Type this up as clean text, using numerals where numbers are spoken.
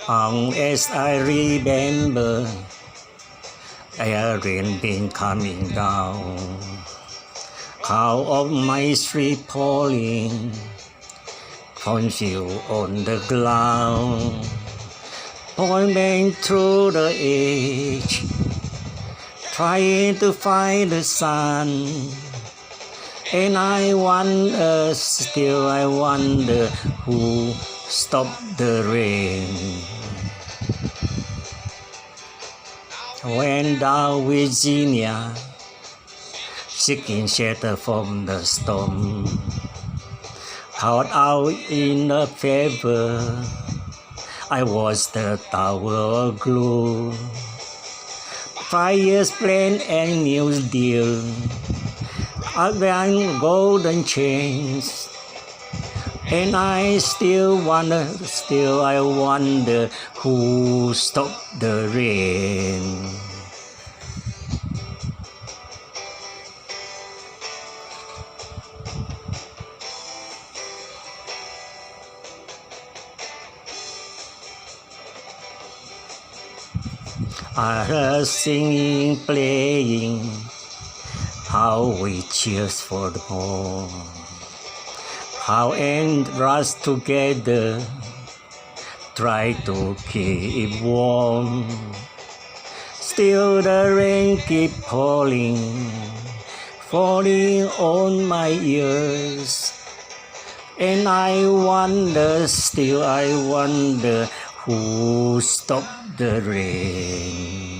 As I remember, a rain been coming down. How of my street pouring, concealed on the ground, pointing through the age, trying to find the sun. And I wonder, still I wonder, who stopped the rain. Went down Virginia, seeking shelter from the storm. Caught out in a fever, I was the tower of glue. 5 years plan and New Deal, again golden chains. And I still wonder, who stopped the rain. I heard singing, playing, how we cheers for the more. How and rush together, try to keep warm. Still the rain keep falling on my ears. And I wonder, still I wonder, who stopped the rain.